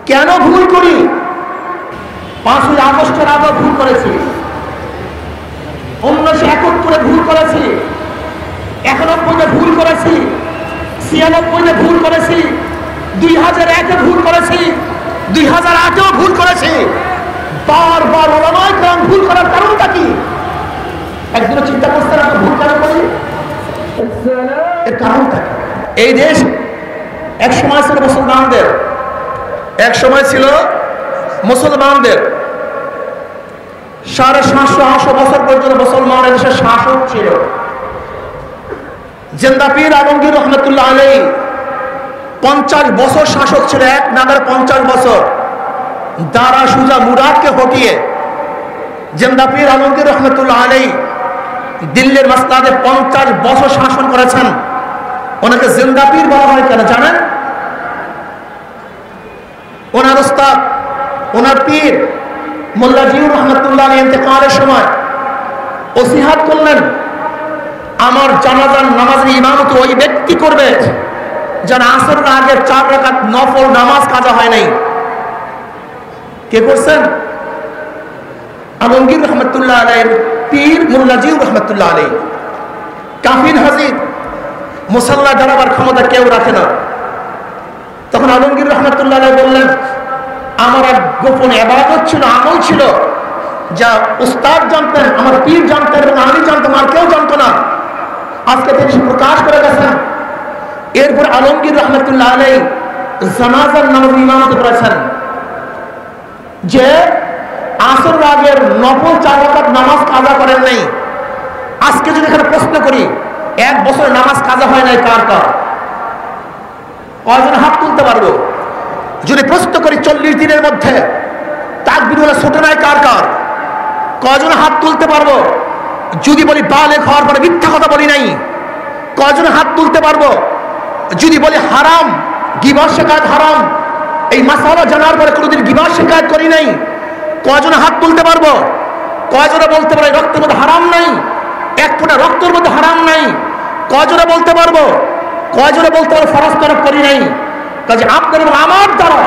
কেন ভুল করি? 5ই আগস্টের আগে ভুল করেছি, 1971 ভুল করেছি, 91 ভুল করেছি, 96 ভুল করেছি, 2001 ভুল করেছি, 2008 ভুল করেছি। বারবার ওলামায়ে কেরাম ভুল করার কারণটা কি? একদিনও চিন্তা করছেন আমরা ভুল কেন করি? এর কারণটা কি? এই দেশ এক সময় ছিল মুসলমানদের, এক সময় ছিল মুসলমানদের। 750 বছর পর্যন্ত মুসলমানের দেশের শাসক ছিল। জিন্দা পীর আলমগীর রহমতুল্লাহ আলাইহি 50 বছর শাসক ছিল, এক নাগারে 50 বছর। দারা সুজা মুরাদকে হটিয়ে জিন্দা পীর আলমগীর রহমতুল্লাহ আলাইহি দিল্লির মাসনাদে 50 বছর শাসন করেছেন। ওনাকে জিন্দা পীর বলা হয় কেন জানেন? ওনার উস্তাদ, ওনার পীর মোল্লা জিউর রহমতুল্লাহ আলাইহি ইন্তেকালের সময় ওসিহাত করলেন, আমার জানাজার নামাজের ইমামতি ওই ব্যক্তি করবে যারা আসরের আগে 4 রাকাত নফল নামাজ কাজা হয় নাই। কে করছেন? আলমগীর রহমতুল্লাহ আলাইহির পীর মোল্লা জিউর রহমতুল্লাহ আলাইহি। কাফির হাজির, মুসাল্লা দাঁড়াবার ক্ষমতা কেউ রাখে না। তখন আলমগীর রহমতুল্লাহ আলাইহি বললেন, আমার এক গোপন ইবাদত ছিল, আমল ছিল, যা উস্তাদ জানতেন, আমার পীর জানতেন এবং আমি জানতাম, আর কেউ জানতো না। আজকে তিনি প্রকাশ করে গেছেন। এরপর আলমগীর রহমতুল্লাহ আলাইহি জানাজার নামাজ ইমামতি করেছেন। যে আসর আগের নফল 4 রাকাত নামাজ কাজা করেন নাই। আজকে যদি এখানে প্রশ্ন করি, 1 বছর নামাজ কাজা হয় নাই কার কার? কয়জন হাত তুলতে পারবো? যদি প্রশ্ন করি 40 দিনের মধ্যে তাকবীর বলে ছোট নাই কার কার? কয়জন হাত তুলতে পারবো? যদি বলি বালেগ হওয়ার পরে মিথ্যা কথা বলি নাই, কয়জন হাত তুলতে পারবো? যদি বলি হারাম, গীবত শিকায়ত হারাম, এই মাসালা জানার পরে কোনোদিন গীবত শিকায়ত করি নাই, কয়জন হাত তুলতে পারবো? কয়জনে বলতে পারে রক্তের মধ্যে হারাম নাই, 1 ফোঁটা রক্তের মধ্যে হারাম নাই? কয়জনে বলতে পারবো? কয়জনে বলতে পারবো ফরজ তরক করি নাই? কাজে আপনার এবং আমার দ্বারা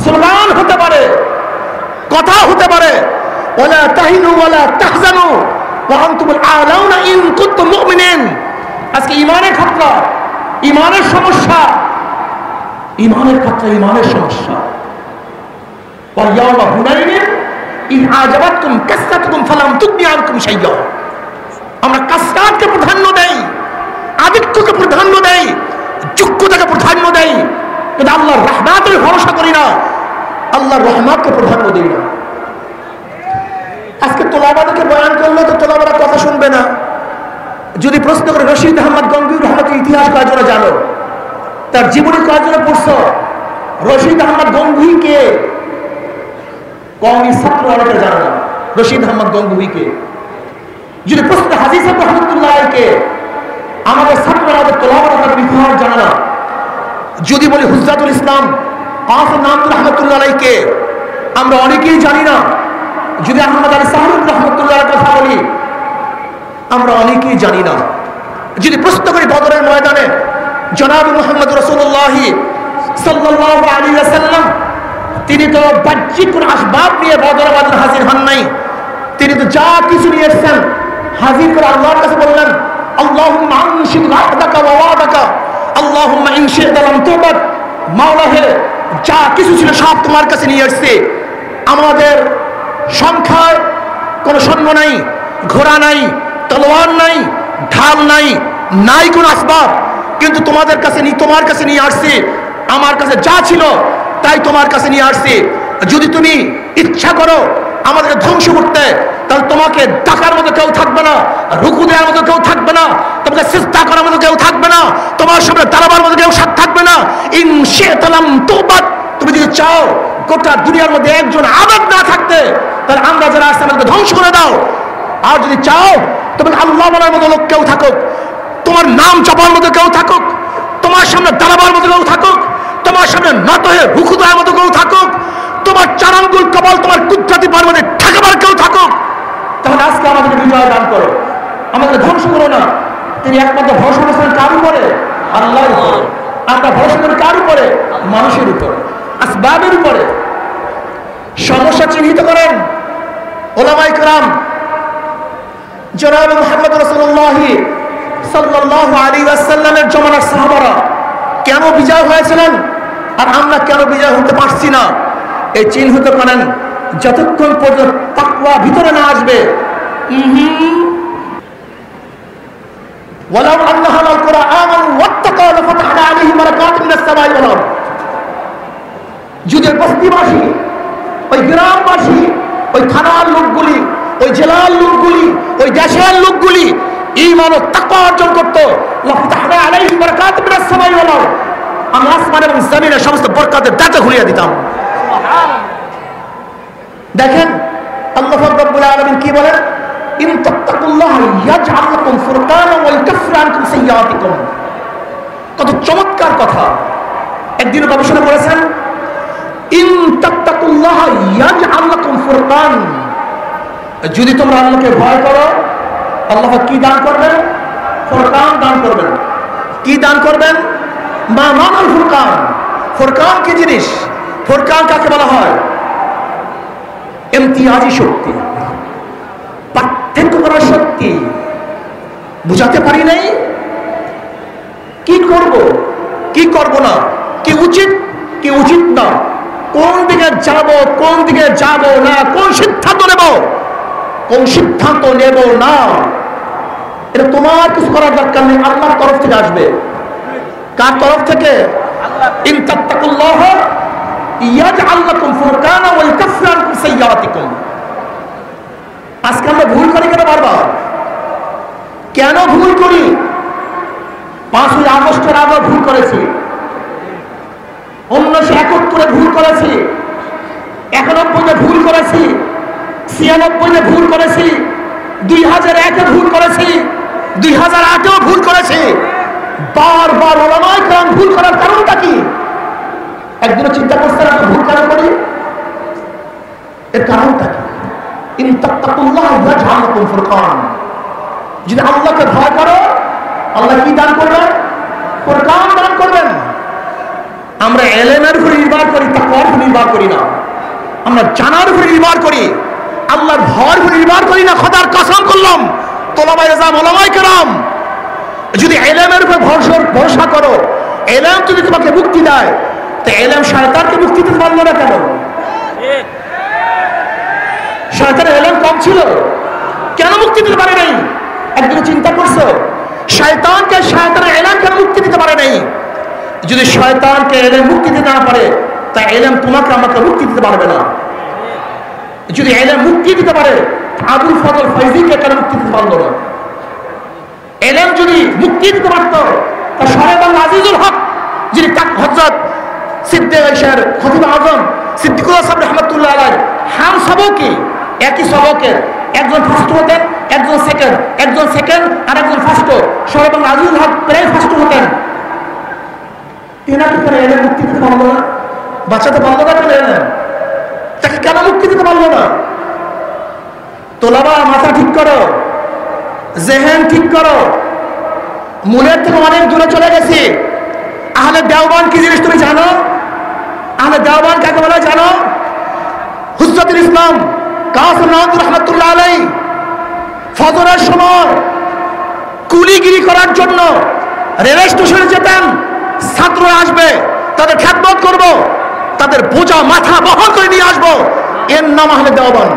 স্লোগান হতে পারে, কথা হতে পারে, ওয়ালা তাহিনু ওয়ালা তাহজানু ওয়া আনতুমুল আ'লাউনা ইন কুনতুম মুমিনিন। আজকে ঈমানের খাতরা, ঈমানের সমস্যা, ঈমানের খাতরা, ঈমানের সমস্যা। ওয়া ইয়াওমা হুনাইনিন ইন আ'জাবাতকুম কাসরাতুকুম ফালাম তুগনি আনকুম শাইয়্যা। আমরা কাসরাতকে প্রাধান্য দেই, আধিক্যকে প্রাধান্য দেই, যোগ্যতাকে প্রাধান্য দেই, কিন্তু আল্লাহর রহমতের ভরসা করি না, আল্লাহর রহমতকে প্রাধান্য দিই না। আজকে তোলাবাদেরকে বয়ান করলে তো তোলাবারা কথা শুনবে না। যদি প্রশ্ন করে রশিদ আহমদ গঙ্গুই রহমতের ইতিহাস কয়জনে জানো? তার জীবনী কয়জনে পড়ছো? রশিদ আহমদ গঙ্গুই কে? কওমি ছাত্র অনেকে জানে না রশিদ আহমদ গঙ্গুই কে। যদি প্রশ্ন হাজী সাহেব রহমতুল্লাহ কে, আমাদের ছাত্র আমাদের তোলাবারা তার ইতিহাস জানে না। যদি বলি হুজ্জাতুল ইসলাম কাসিম নামতুল রহমতুল্লাহ কে, আমরা অনেকেই জানি না। যদি আহমদ আলী সাহেব রহমতুল্লাহ কথা বলি, আমরা অনেকেই জানি না। যদি প্রশ্ন করি বদরের ময়দানে জনাব মুহাম্মদ রাসূলুল্লাহ সাল্লাল্লাহু আলাইহি ওয়াসাল্লাম, তিনি তো বাহ্যিক কোন আসবাব নিয়ে বদর ময়দানে হাজির হন নাই। তিনি তো যা কিছু নিয়ে এসেছেন হাজির করে আল্লাহর কাছে বললেন, আল্লাহুম্মা আনশিদ ওয়াহদাকা ওয়া ওয়াদাকা আল্লাহুম্মা ইন শি'তা লাম তুবাদ। মাওলা হে, যা কিছু ছিল সব তোমার কাছে নিয়ে আসছে। আমাদের সংখ্যায় কোনো সৈন্য নাই, ঘোড়া নাই, তলোয়ার নাই, ঢাল নাই, নাই কোনো আসবাব, কিন্তু তোমাদের কাছে তোমার কাছে নিয়ে আসছি। আমার কাছে যা ছিল তাই তোমার কাছে নিয়ে আসছি। যদি তুমি ইচ্ছা করো আমাদেরকে ধ্বংস করতে, তাহলে তোমাকে ডাকার মতো কেউ থাকবে না, রুকু দেওয়ার মতো কেউ থাকবে না, তোমাকে সিজদা করার মতো কেউ থাকবে না, তোমার সামনে দাঁড়াবার মতো কেউ থাকবে না। ইন শি'তা লাম তুবাদ। তুমি যদি চাও গোটা দুনিয়ার মধ্যে একজন আবাদ না থাকতে, তাহলে আমরা যারা আসছে আমাদেরকে ধ্বংস করে দাও। আর যদি চাও তোমাকে আল্লাহ বলার মতো লোক কেউ থাকুক, তোমার নাম জপার মতো কেউ থাকুক, তোমার সামনে দাঁড়াবার মতো কেউ থাকুক, তোমার সামনে নত হয়ে রুকু দেওয়ার মতো কেউ থাকুক, তোমার 4 আঙ্গুল কপাল তোমার কুদরতি পায়ের মধ্যে ঠেকাবার কেউ থাকুক, তাহলে আজকে আমাদেরকে বিজয় দান করো, আমাদের ধ্বংস করো না। তিনি একমাত্র ভরসা করেছেন কার উপরে? আল্লাহর উপরে। আমরা ভরসা করি কার উপরে? মানুষের উপরে। আসবাবের উপরে সমস্যা চিহ্নিত করেন উলামায়ে কেরাম। জনাব মুহাম্মদ রাসূলুল্লাহ সাল্লাল্লাহু আলাইহি ওয়াসাল্লামের জমানার সাহাবারা কেন বিজয় হয়েছিলেন আর আমরা কেন বিজয় হতে পারছি না, এই চিহ্নিত করেন। যতক্ষণ পর্যন্ত তাকওয়া ভিতরে না আসবে, ওয়ালাউ আন্নাহা লাল কুরআন ওয়াত্তাকাউ লাফাতাহনা আলাইহিম বারাকাতিন মিনাস সামাই ওয়াল আরদ। যদি বস্তিবাসী, ওই গ্রামবাসী, ওই থানার লোকগুলি, ওই জেলার লোকগুলি, ওই দেশের লোকগুলি ঈমান ও তাকওয়া অর্জন করত, লাফাতাহনা আলাইহিম বারাকাতিন মিনাস সামাই ওয়াল আরদ, আমি আসমান এবং জমিনের সমস্ত বরকতের দরজা খুলে দিতাম। দেখেন আল্লাহ রাব্বুল আলামিন কি বলেন, ইন তাত্তাকুল্লাহ ইয়াজআল লাকুম ফুরকানা ওয়া ইউকাফির আনকুম সাইয়্যাতিকুম। কত চমৎকার কথা। একদিন গবেষণা করেছেন, ইন তাত্তাকুল্লাহ ইয়াজআল লাকুম ফুরকান, যদি তোমরা আল্লাহকে ভয় করো, আল্লাহ কি দান করবেন? ফুরকান দান করবেন। কি দান করবেন? মা মানাল ফুরকান। ফুরকান কি জিনিস? ফুরকান কাকে বলা হয়? ইমতিয়াজি শক্তি, পার্থক্য করার শক্তি। বুঝাতে পারি নাই কি করব, কি করব না, কি উচিত, কি উচিত না, কোন দিকে যাব, কোন দিকে যাব না, কোন সিদ্ধান্ত নেব, কোন সিদ্ধান্ত নেব না, এটা তোমার কিছু করার দরকার নেই, আল্লাহর তরফ থেকে আসবে। কার তরফ থেকে? ইন তাত্তাকুল্লাহ ইয়াজআল লাকুম ফুরকানা ওয়া ইউকাফির আনকুম সাইয়্যাতিকুম। আজকে আমরা ভুল করি কেন বারবার? কেন ভুল করি? 5ই আগস্টের আগে ভুল করেছি, 1971 ভুল করেছি, 91 ভুল করেছি, 96 ভুল করেছি, 2001 ভুল করেছি, 2008 ভুল করেছি। বারবার উলামায়ে কেরাম ভুল করার কারণটা কি? একদিনও চিন্তা করছেন আমরা ভুল কেন করি? এর কারণটা কি? ইন তাত্তাকুল্লাহ ইয়াজআল লাকুম ফুরকান। যদি আল্লাহকে ভয় করো, আল্লাহ কি দান করবেন? ফুরকান দান করবেন। আমরা ইলমের উপর নির্ভর করি, তাকওয়ার উপর নির্ভর করি না। আমরা জানার উপর নির্ভর করি, আল্লাহর ভয়ের উপর নির্ভর করি না। খোদার কসম করলাম, তোলাবায়ে ইলম উলামায়ে কেরাম, যদি ইলমের উপর ভরসা করো, ইলম যদি তোমাকে মুক্তি দেয়, তো ইলম শয়তানকে মুক্তি দিতে পারলো না কেন? শয়তানের ইলম কম ছিল, কেন মুক্তি দিতে পারে নাই? একদিন চিন্তা করছো শয়তানকে, শয়তানের ইলম কেন মুক্তি দিতে পারে নাই? যদি শয়তানকে ইলম মুক্তি দিতে না পারে, তা ইলম তোমাকে আমাকে মুক্তি দিতে পারবে না। যদি ইলম মুক্তি দিতে পারে, আবুল ফজল ফয়জিকে কেন মুক্তি দিতে পারলো না? ইলম যদি মুক্তি দিতে পারত, তা সাহেব আজিজুল হক, যিনি হযরত সিদ্দিক আয়েশার খতিব আজম সিদ্দিকুল্লাহ সাহেব রাহমাতুল্লাহ আলাইহি, হাম সবকে একই সবকের, একজন ফার্স্ট হতেন, একজন সেকেন্ড আর একজন ফার্স্ট। সাহেব আজিজুল হক প্রায় ফার্স্ট হতেন। এনাকে কেন ইলম মুক্তি দিতে পারলো না? বাঁচাতে পারলো না কেন ইলম? তাকে কেন মুক্তি দিতে পারলো না? তোলাবা মাথা ঠিক করো, জেহেন ঠিক করো। মূলের থেকে অনেক দূরে চলে গেছি। আহলে দেওবান কি জিনিস তুমি জানো? আহলে দেওবান কাকে বলে জানো? হুজ্জাতুল ইসলাম কাসিম নানভী রাহমাতুল্লাহ আলাইহি ফজরের সময় কুলিগিরি করার জন্য রেল স্টেশনে যেতেন। ছাত্ররা আসবে, তাদের খেদমত করব, তাদের বোঝা মাথা বহন করে নিয়ে আসবো। এর নাম আহলে দেওবান।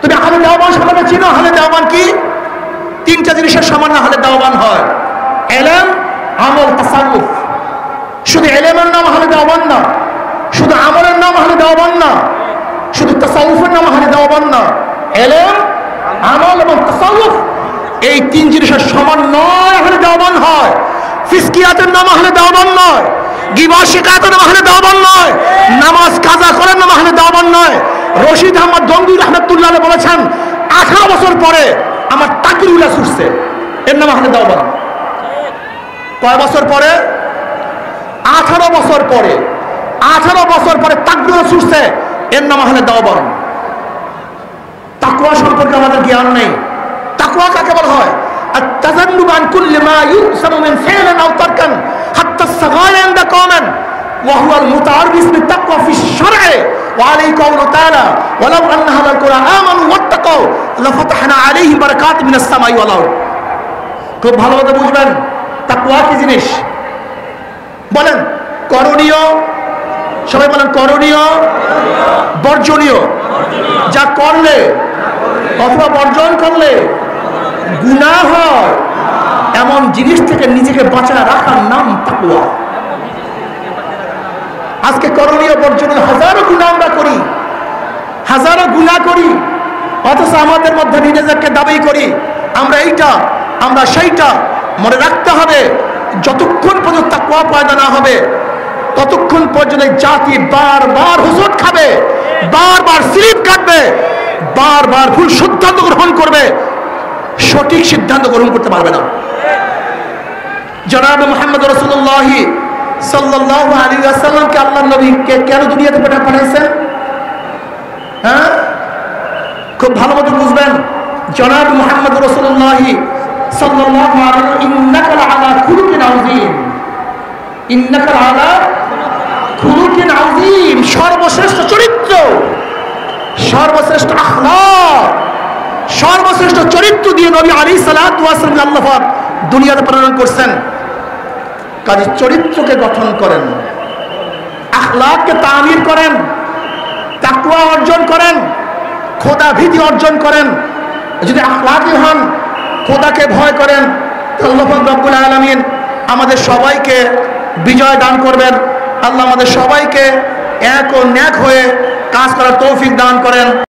তুমি আহলে দেওবান সম্পর্কে চিনো? আহলে দেওবান কি? 3টা জিনিসের সামান্য আহলে দেওবান হয়: ইলম, আমল, তাসাউফ। শুধু ইলমের নাম আহলে দেওবান না, শুধু আমলের নাম আহলে দেওবান না, শুধু তাসাউফের নাম আহলে দেওবান না। ইলম, আমল এবং তাসাউফ, এই 3 জিনিসের সমন্বয় আহলে দেওবান হয়। ফিসকিয়াতের নাম আহলে দেওবান নয়, গীবত শিকায়তের নাম আহলে দেওবান নয়, নামাজ কাজা করার নাম আহলে দেওবান নয়। রশিদ আহমদ গঙ্গুই রাহমাতুল্লাহ আলাইহি বলেছেন, 18 বছর পরে আমার তাকরিউল্লাহ ছুটছে, এর নাম আহলে দেওবান। কয় বছর পরে? 18 বছর পরে। 18 বছর পরে তাকরিউল্লাহ ছুটছে, এর নাম আহলে দেওবান। তাকওয়া সম্পর্কে আমাদের জ্ঞান নেই। তাকওয়া কাকে বলা হয়? التذنب عن كل ما يؤثم من فعل او ترك حتى الصغائر عند قوم وهو المتعرف بالتقوى في الشرع وعليه قوله تعالى ولو أن أهل القرى آمنوا واتقوا لفتحنا عليهم بركات من السماء والأرض। খুব ভালোভাবে বুঝবেন তাকওয়া কি জিনিস। বলেন করণীয়, সবাই বলেন করণীয়, বর্জনীয়। যা করলে অথবা বর্জন করলে গুনাহ হয় এমন জিনিস থেকে নিজেকে বাঁচায় রাখার নাম তাকওয়া। আজকে করণীয় বর্জনীয় হাজারো গুনাহ আমরা করি, হাজারো গুনাহ করি, অথচ আমাদের মধ্যে নিজেদেরকে দাবি করি আমরা এইটা আমরা সেইটা। মনে রাখতে হবে যতক্ষণ পর্যন্ত তাকওয়া পয়দা না হবে ততক্ষণ পর্যন্ত জাতি বারবার হুজুট খাবে, বারবার স্লিপ কাটবে, বারবার ভুল সিদ্ধান্ত গ্রহণ করবে, সঠিক সিদ্ধান্ত গ্রহণ করতে পারবে না। জনাব মুহাম্মদ রাসূলুল্লাহ সাল্লাল্লাহু আলাইহি ওয়াসাল্লামকে আল্লাহর নবীকে কেন দুনিয়াতে পাঠাইছেন? হ্যাঁ, খুব ভালো মতো বুঝবেন। জনাব মুহাম্মদ রাসূলুল্লাহ সাল্লাল্লাহু আলাইহি ইন্নাকা আলা খুলুকিন আযীম, ইন্নাকা আলা খুলুকিন আযীম, সর্বশ্রেষ্ঠ চরিত্র, সর্বশ্রেষ্ঠ আখলাক, সর্বশ্রেষ্ঠ চরিত্র দিয়ে নবী আলাইহিস সালাতু ওয়াস সালাম আল্লাহ পাক দুনিয়াতে প্রেরণ করছেন। কাজে চরিত্রকে গঠন করেন, আখলাককে তামির করেন, তাকওয়া অর্জন করেন, খোদা ভীতি অর্জন করেন। যদি আখলাকি হন, খোদাকে ভয় করেন, আল্লাহ পাক রব্বুল আলামিন আমাদের সবাইকে বিজয় দান করবেন। আল্লাহ আমাদের সবাইকে এক ও ন্যাক হয়ে কাজ করার তৌফিক দান করেন।